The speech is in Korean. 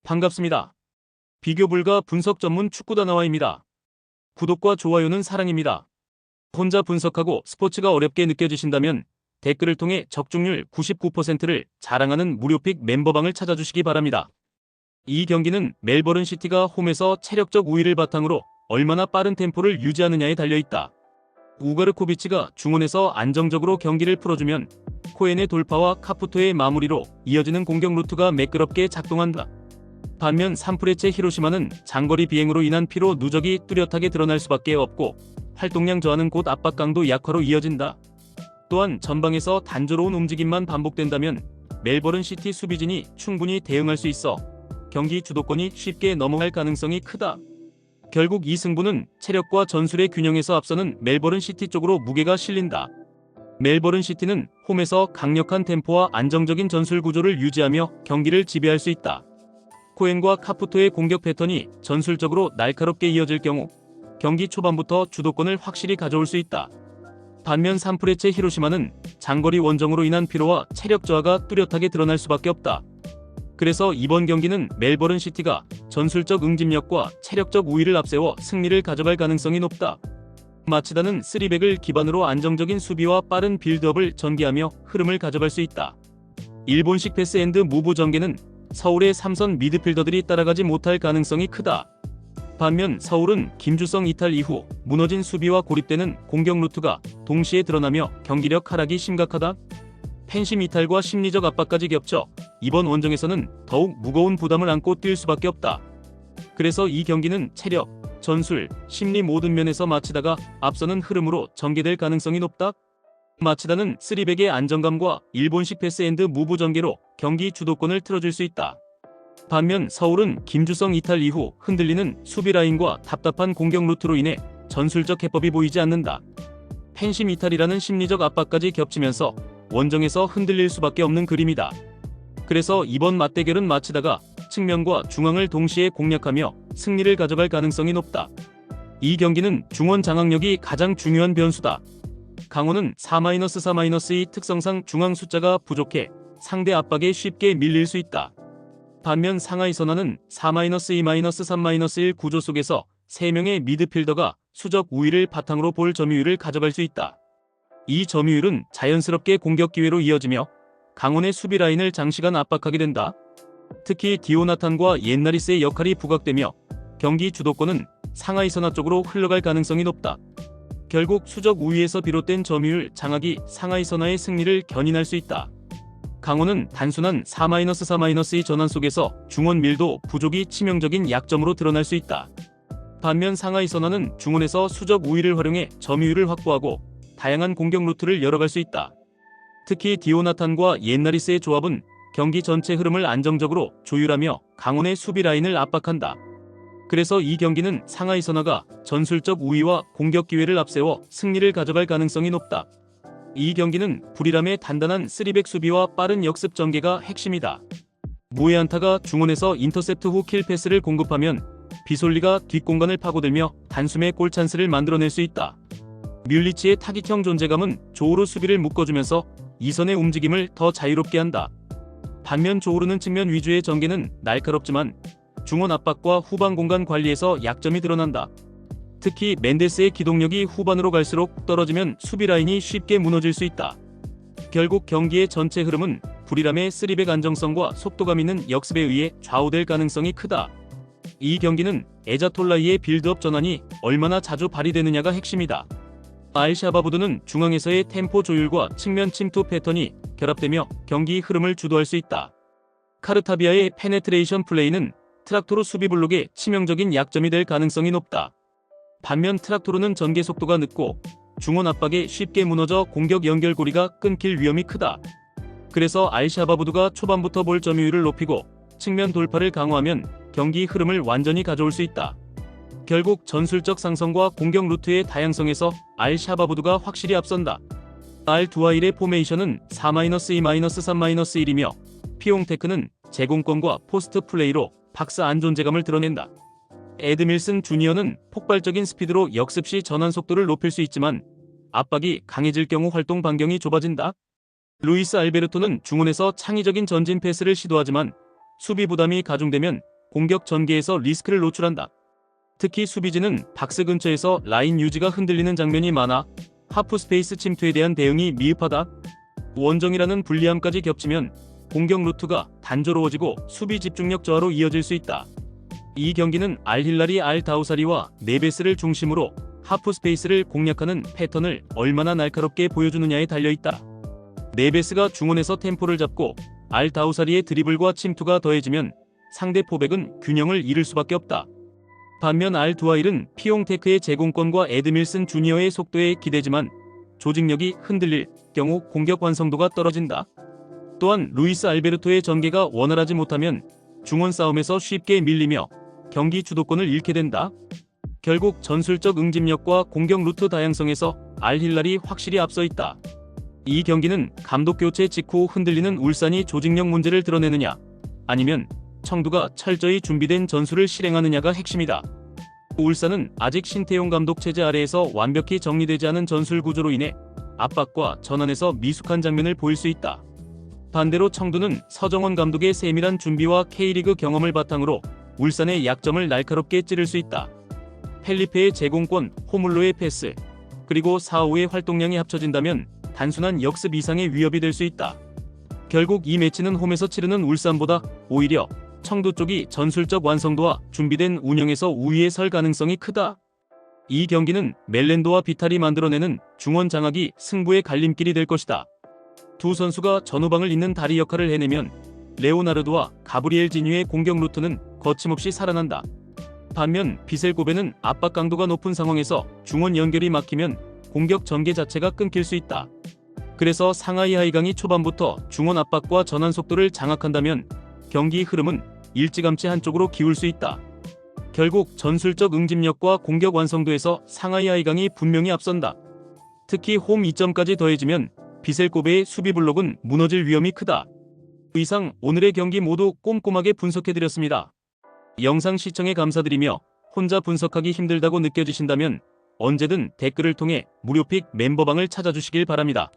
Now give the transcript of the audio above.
반갑습니다. 비교 불가 분석 전문 축구다나와입니다. 구독과 좋아요는 사랑입니다. 혼자 분석하고 스포츠가 어렵게 느껴지신다면 댓글을 통해 적중률 99%를 자랑하는 무료픽 멤버방을 찾아주시기 바랍니다. 이 경기는 멜버른 시티가 홈에서 체력적 우위를 바탕으로 얼마나 빠른 템포를 유지하느냐에 달려있다. 우가르코비치가 중원에서 안정적으로 경기를 풀어주면 코엔의 돌파와 카푸토의 마무리로 이어지는 공격 루트가 매끄럽게 작동한다. 반면 산프레체 히로시마는 장거리 비행으로 인한 피로 누적이 뚜렷하게 드러날 수밖에 없고 활동량 저하는 곧 압박 강도 약화로 이어진다. 또한 전방에서 단조로운 움직임만 반복된다면 멜버른 시티 수비진이 충분히 대응할 수 있어 경기 주도권이 쉽게 넘어갈 가능성이 크다. 결국 이 승부는 체력과 전술의 균형에서 앞서는 멜버른 시티 쪽으로 무게가 실린다. 멜버른 시티는 홈에서 강력한 템포와 안정적인 전술 구조를 유지하며 경기를 지배할 수 있다. 코엔과 카푸토의 공격 패턴이 전술적으로 날카롭게 이어질 경우 경기 초반부터 주도권을 확실히 가져올 수 있다. 반면 산프레체 히로시마는 장거리 원정으로 인한 피로와 체력 저하가 뚜렷하게 드러날 수밖에 없다. 그래서 이번 경기는 멜버른 시티가 전술적 응집력과 체력적 우위를 앞세워 승리를 가져갈 가능성이 높다. 마치다는 3백을 기반으로 안정적인 수비와 빠른 빌드업을 전개하며 흐름을 가져갈 수 있다. 일본식 패스 앤드 무브 전개는 서울의 3선 미드필더들이 따라가지 못할 가능성이 크다. 반면 서울은 김주성 이탈 이후 무너진 수비와 고립되는 공격 루트가 동시에 드러나며 경기력 하락이 심각하다. 팬심 이탈과 심리적 압박까지 겹쳐 이번 원정에서는 더욱 무거운 부담을 안고 뛸 수밖에 없다. 그래서 이 경기는 체력, 전술, 심리 모든 면에서 마치다가 앞서는 흐름으로 전개될 가능성이 높다. 마치다는 3백의 안정감과 일본식 패스 앤드 무브 전개로 경기 주도권을 틀어줄 수 있다. 반면 서울은 김주성 이탈 이후 흔들리는 수비 라인과 답답한 공격 루트로 인해 전술적 해법이 보이지 않는다. 팬심 이탈이라는 심리적 압박까지 겹치면서 원정에서 흔들릴 수밖에 없는 그림이다. 그래서 이번 맞대결은 마치다가 측면과 중앙을 동시에 공략하며 승리를 가져갈 가능성이 높다. 이 경기는 중원 장악력이 가장 중요한 변수다. 강원은 4-4-2 특성상 중앙 숫자가 부족해 상대 압박에 쉽게 밀릴 수 있다. 반면 상하이 선화는 4-2-3-1 구조 속에서 3명의 미드필더가 수적 우위를 바탕으로 볼 점유율을 가져갈 수 있다. 이 점유율은 자연스럽게 공격 기회로 이어지며 강원의 수비 라인을 장시간 압박하게 된다. 특히 디오나탄과 옛나리스의 역할이 부각되며 경기 주도권은 상하이 선화 쪽으로 흘러갈 가능성이 높다. 결국 수적 우위에서 비롯된 점유율 장악이 상하이 선화의 승리를 견인할 수 있다. 강원은 단순한 4-4-2 전환 속에서 중원 밀도 부족이 치명적인 약점으로 드러날 수 있다. 반면 상하이 선화는 중원에서 수적 우위를 활용해 점유율을 확보하고 다양한 공격 루트를 열어갈 수 있다. 특히 디오나탄과 옛나리스의 조합은 경기 전체 흐름을 안정적으로 조율하며 강원의 수비 라인을 압박한다. 그래서 이 경기는 상하이 선화가 전술적 우위와 공격 기회를 앞세워 승리를 가져갈 가능성이 높다. 이 경기는 불이람의 단단한 3백 수비와 빠른 역습 전개가 핵심이다. 무에안타가 중원에서 인터셉트 후 킬 패스를 공급하면 비솔리가 뒷공간을 파고들며 단숨에 골 찬스를 만들어낼 수 있다. 뮬리치의 타깃형 존재감은 조우르 수비를 묶어주면서 이선의 움직임을 더 자유롭게 한다. 반면 조우르는 측면 위주의 전개는 날카롭지만 중원 압박과 후방 공간 관리에서 약점이 드러난다. 특히 멘데스의 기동력이 후반으로 갈수록 떨어지면 수비 라인이 쉽게 무너질 수 있다. 결국 경기의 전체 흐름은 불이람의 3백 안정성과 속도감 있는 역습에 의해 좌우될 가능성이 크다. 이 경기는 에자톨라이의 빌드업 전환이 얼마나 자주 발휘되느냐가 핵심이다. 알샤바부드는 중앙에서의 템포 조율과 측면 침투 패턴이 결합되며 경기 흐름을 주도할 수 있다. 카르타비아의 페네트레이션 플레이는 트락토르 수비 블록의 치명적인 약점이 될 가능성이 높다. 반면 트락토르는 전개 속도가 늦고 중원 압박에 쉽게 무너져 공격 연결고리가 끊길 위험이 크다. 그래서 알샤바부드가 초반부터 볼 점유율을 높이고 측면 돌파를 강화하면 경기 흐름을 완전히 가져올 수 있다. 결국 전술적 상성과 공격 루트의 다양성에서 알샤바부드가 확실히 앞선다. 알두하일의 포메이션은 4-2-3-1이며 피옹테크는 제공권과 포스트 플레이로 박스 안 존재감을 드러낸다. 에드밀슨 주니어는 폭발적인 스피드로 역습 시 전환 속도를 높일 수 있지만 압박이 강해질 경우 활동 반경이 좁아진다. 루이스 알베르토는 중원에서 창의적인 전진 패스를 시도하지만 수비 부담이 가중되면 공격 전개에서 리스크를 노출한다. 특히 수비진은 박스 근처에서 라인 유지가 흔들리는 장면이 많아 하프스페이스 침투에 대한 대응이 미흡하다. 원정이라는 불리함까지 겹치면 공격 루트가 단조로워지고 수비 집중력 저하로 이어질 수 있다. 이 경기는 알힐랄이 알다우사리와 네베스를 중심으로 하프스페이스를 공략하는 패턴을 얼마나 날카롭게 보여주느냐에 달려있다. 네베스가 중원에서 템포를 잡고 알다우사리의 드리블과 침투가 더해지면 상대 포백은 균형을 잃을 수밖에 없다. 반면 알두하일은 피옹테크의 제공권과 에드밀슨 주니어의 속도에 기대지만 조직력이 흔들릴 경우 공격 완성도가 떨어진다. 또한 루이스 알베르토의 전개가 원활하지 못하면 중원 싸움에서 쉽게 밀리며 경기 주도권을 잃게 된다. 결국 전술적 응집력과 공격 루트 다양성에서 알힐랄이 확실히 앞서 있다. 이 경기는 감독 교체 직후 흔들리는 울산이 조직력 문제를 드러내느냐, 아니면 청두가 철저히 준비된 전술을 실행하느냐가 핵심이다. 울산은 아직 신태용 감독 체제 아래에서 완벽히 정리되지 않은 전술 구조로 인해 압박과 전환에서 미숙한 장면을 보일 수 있다. 반대로 청두는 서정원 감독의 세밀한 준비와 K리그 경험을 바탕으로 울산의 약점을 날카롭게 찌를 수 있다. 펠리페의 제공권, 호물로의 패스, 그리고 4-5의 활동량이 합쳐진다면 단순한 역습 이상의 위협이 될 수 있다. 결국 이 매치는 홈에서 치르는 울산보다 오히려 청두 쪽이 전술적 완성도와 준비된 운영에서 우위에 설 가능성이 크다. 이 경기는 멜렌도와 비탈이 만들어내는 중원 장악이 승부의 갈림길이 될 것이다. 두 선수가 전후방을 잇는 다리 역할을 해내면 레오나르도와 가브리엘 지뉴의 공격 루트는 거침없이 살아난다. 반면 비셀고베는 압박 강도가 높은 상황에서 중원 연결이 막히면 공격 전개 자체가 끊길 수 있다. 그래서 상하이 하이강이 초반부터 중원 압박과 전환 속도를 장악한다면 경기 흐름은 일찌감치 한쪽으로 기울 수 있다. 결국 전술적 응집력과 공격 완성도에서 상하이 하이강이 분명히 앞선다. 특히 홈 2점까지 더해지면 비셀고베의 수비 블록은 무너질 위험이 크다. 이상 오늘의 경기 모두 꼼꼼하게 분석해드렸습니다. 영상 시청에 감사드리며 혼자 분석하기 힘들다고 느껴지신다면 언제든 댓글을 통해 무료픽 멤버방을 찾아주시길 바랍니다.